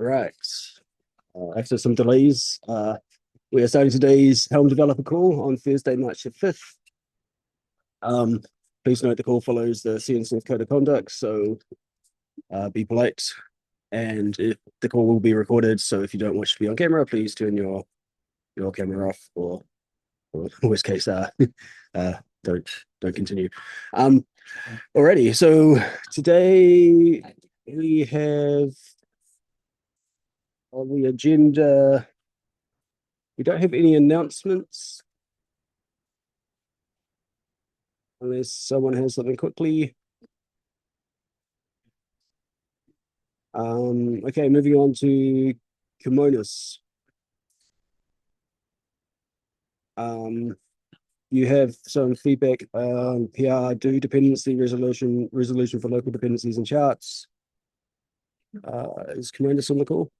Right. After some delays, we are starting today's Helm developer call on Thursday, March the 5th. Um, Please note the call follows the CNCF code of conduct, so be polite. And the call will be recorded, so if you don't wish to be on camera, please turn your camera off, or worst case, uh, don't don't continue. Um, Alrighty, so today we have on the agenda. We don't have any announcements unless someone has something quickly. Okay, moving on to kimonos. Um, you have some feedback on PR do dependency resolution for local dependencies and charts. Is Kimonos on the call?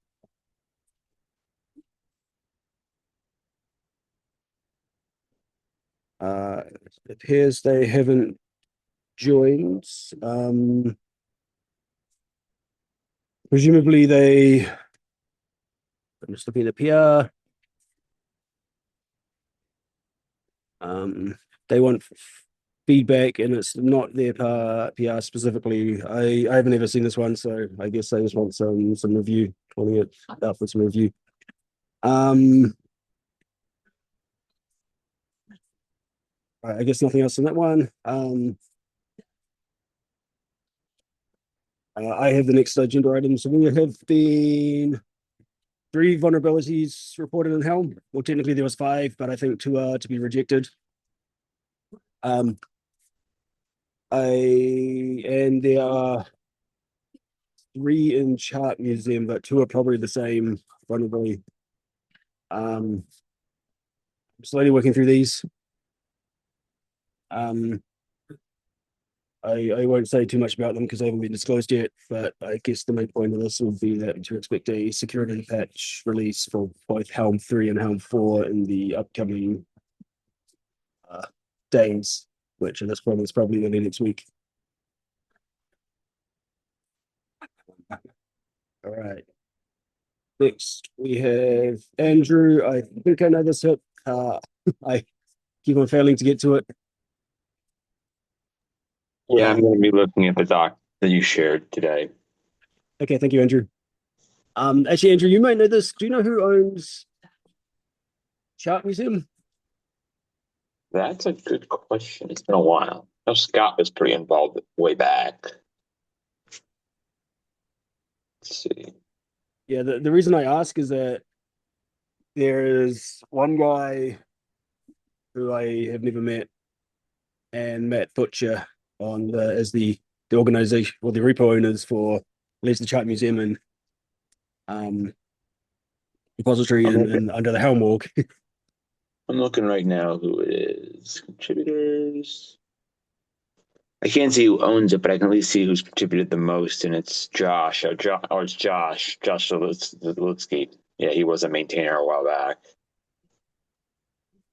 It appears they haven't joined. Presumably I'm just looking at the PR. They want feedback, and it's not their PR specifically. I haven't ever seen this one, so I guess they just want some review, calling it out for some review. I guess nothing else on that one. I have the next agenda item. So we have been three vulnerabilities reported in Helm. Well, technically there was five, but I think two are to be rejected. Um, and there are three in Chart Museum, but two are probably the same vulnerability. I'm slowly working through these. Um, I won't say too much about them because they haven't been disclosed yet, but I guess the main point of this would be that to expect a security patch release for both Helm 3 and Helm 4 in the upcoming uh, days, which at this point is probably early next week. All right. Next, we have Andrew. I think I know this hit. I keep on failing to get to it. Yeah, I'm going to Um, be looking at the doc that you shared today. okay, thank you, Andrew. Actually, Andrew, you might know this. Do you know who owns Chart Museum? That's a good question. It's been a while. I know Scott was pretty involved way back. Let's see. Yeah, the reason I ask is that there is one guy who I have never met, and Matt Butcher on as the organization or the repo owners for Leicester Chart Museum and um, repository I'm looking, and under the Helm org. I'm looking right now who it is. Contributors. I can't see who owns it, but I can at least see who's contributed the most, and it's Josh. Or it's Josh Zalutsky. Yeah, he was a maintainer a while back.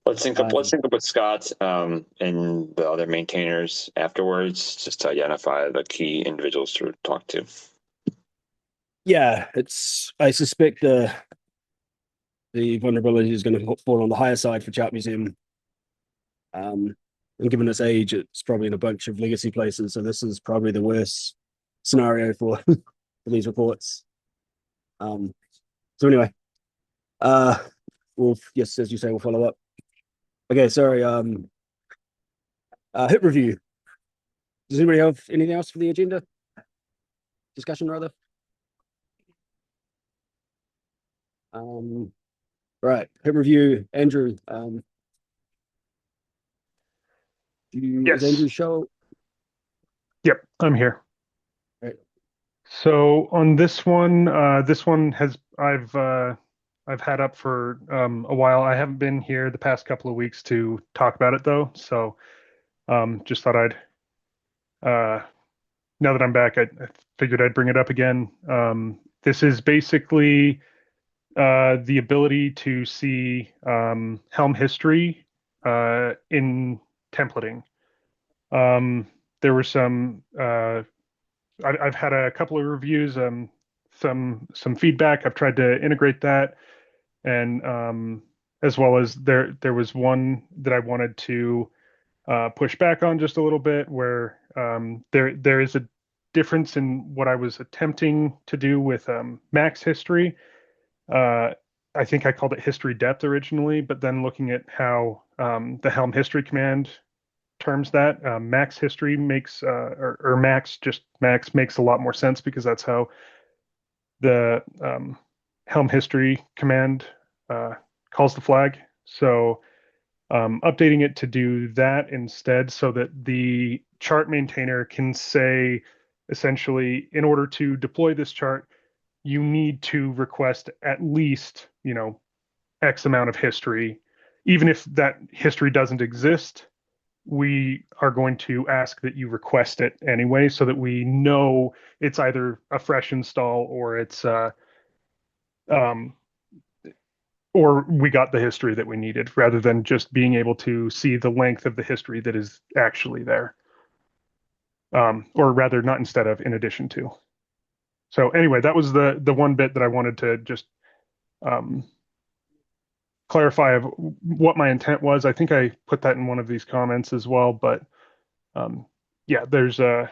Let's Um, sync up with Scott and the other maintainers afterwards, just to identify the key individuals to talk to. yeah, it's I suspect the vulnerability is going to fall on the higher side for Chart Museum. Um, and given its age, it's probably in a bunch of legacy places, so this is probably the worst scenario for, for these reports. Um, so anyway, uh, yes, as you say, we'll follow up. Okay, sorry. Hit review. Does anybody have anything else for the agenda? Discussion rather. Um, right. Hit review. Andrew. Is Andrew Yes. show? Yep, I'm here. Right. So on this one has I've had up for a while. I haven't been here the past couple of weeks to talk about it though. So just thought I'd uh, now that I'm back, I figured I'd bring it up again. This is basically the ability to see Helm history in templating. There were some. I've had a couple of reviews. some feedback. I've tried to integrate that, and as well as there was one that I wanted to push back on just a little bit, where there is a difference in what I was attempting to do with max history. I think I called it history depth originally, but then looking at how the Helm history command terms that, max history makes or max makes a lot more sense, because that's how the Helm history command calls the flag. So updating it to do that instead, so that the chart maintainer can say, essentially, in order to deploy this chart, you need to request at least, X amount of history. Even if that history doesn't exist, we are going to ask that you request it anyway, so that we know it's either a fresh install, or it's um, or we got the history that we needed, rather than just being able to see the length of the history that is actually there. Or rather, not instead of, in addition to. So anyway, that was the one bit that I wanted to just um, clarify of what my intent was. I think I put that in one of these comments as well, but yeah, there's a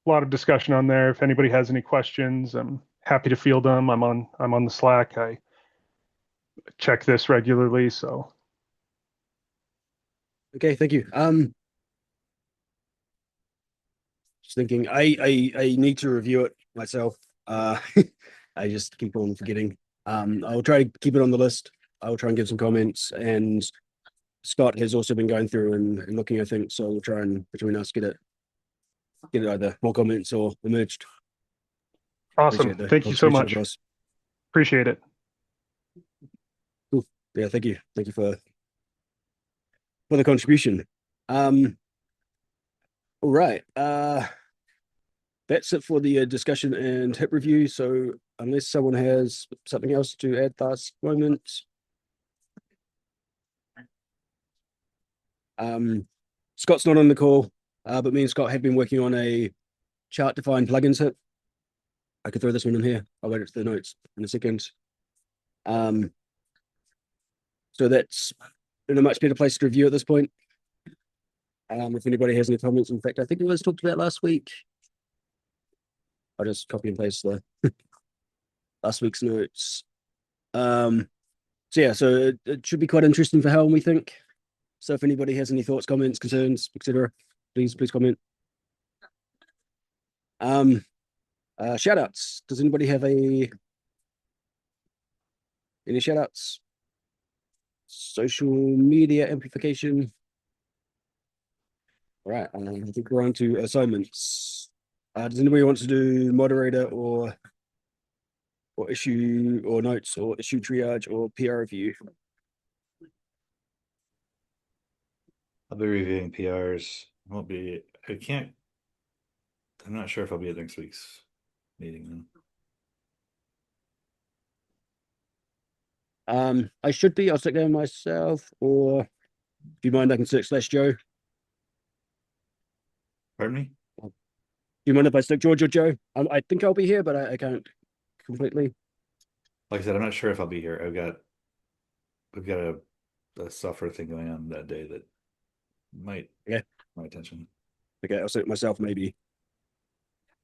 lot of discussion on there. If anybody has any questions, I'm happy to field them. I'm on the Slack. I check this regularly, so. Okay, thank you. Just thinking, I need to review it myself. I just keep on forgetting. I'll try to keep it on the list. I'll try and give some comments, and Scott has also been going through and looking, I think, so we'll try and between us get it either more comments or merged. Awesome. Thank you so much. Across. Appreciate it. Cool. Yeah, thank you. Thank you for the contribution. All right. That's it for the discussion and hit review. So unless someone has something else to add last moment. Scott's not on the call, but me and Scott have been working on a chart defined plugins hit. I could throw this one in here. I'll wait it to the notes in a second. So that's in a much better place to review at this point. If anybody has any comments, in fact, I think it was talked about last week. I'll just copy and paste the last week's notes. So yeah, so it should be quite interesting for Helm, we think. So if anybody has any thoughts, comments, concerns, etc., please comment. Shout outs. Does anybody have any shout outs? Social media amplification. All right, I think we're on to assignments. Does anybody want to do moderator or issue or notes or issue triage or PR review? I'll be reviewing PRs. I'm not sure if I'll be at next week's meeting then. I should be. I'll stick there myself, or if you mind, I can search /Joe. Pardon me? Do you mind if I stick George or Joe? I think I'll be here, but I can't completely. Like I said, I'm not sure if I'll be here. We've got a software thing going on that day that might get my attention. Okay, I'll set myself maybe.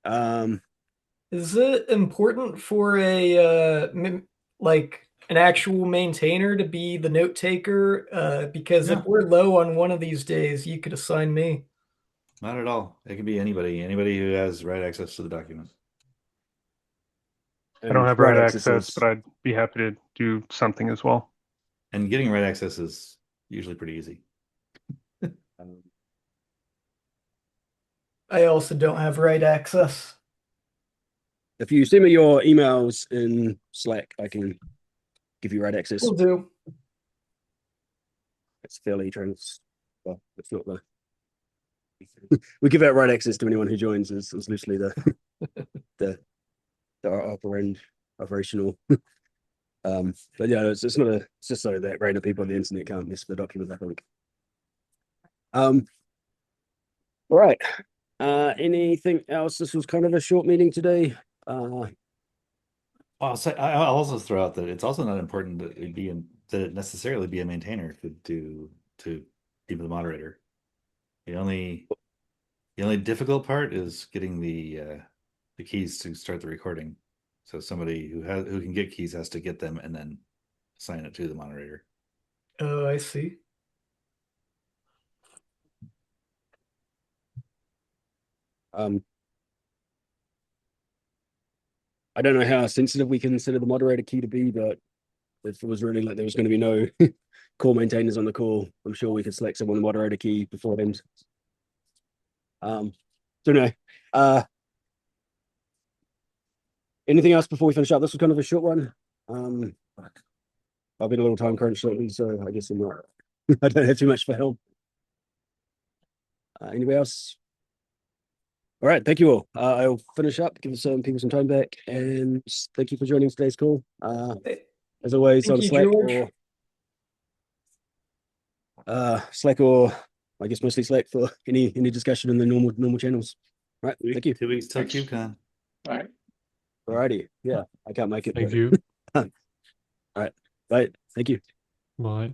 Is it important for like an actual maintainer to be the note taker? Because if we're low on one of these days, you could assign me. Not at all. It can be anybody who has write access to the document. I don't have write access, but I'd be happy to do something as well. And getting write access is usually pretty easy. I also don't have write access. If you send me your emails in Slack, I can give you write access. Will do. It's fairly well, it's not the we give out write access to anyone who joins is loosely the upper end operational. But yeah, it's just so that random people on the internet can't miss the document, I think. All right. Anything else? This was kind of a short meeting today. I'll also throw out that it's also not important that it necessarily be a maintainer to be the moderator. The only difficult part is getting the keys to start the recording. So somebody who can get keys has to get them and then assign it to the moderator. Oh, I see. I don't know how sensitive we consider the moderator key to be, but if it was really like there was going to be no core maintainers on the call, I'm sure we could select someone the moderator key before them. Don't know. Anything else before we finish up? This was kind of a short one. I've been a little time crunch lately, so I guess I'm not. I don't have too much for help. Anybody else? All right, thank you all. I'll finish up, give some people some time back, and thank you for joining today's call. As always, Thank on you, Slack George. Slack or I guess mostly Slack for any discussion in the normal channels. All right, thank you. 2 weeks till QCon. All right. Alrighty, yeah, I can't make it. Thank but- you. All right, bye. Thank you. Bye.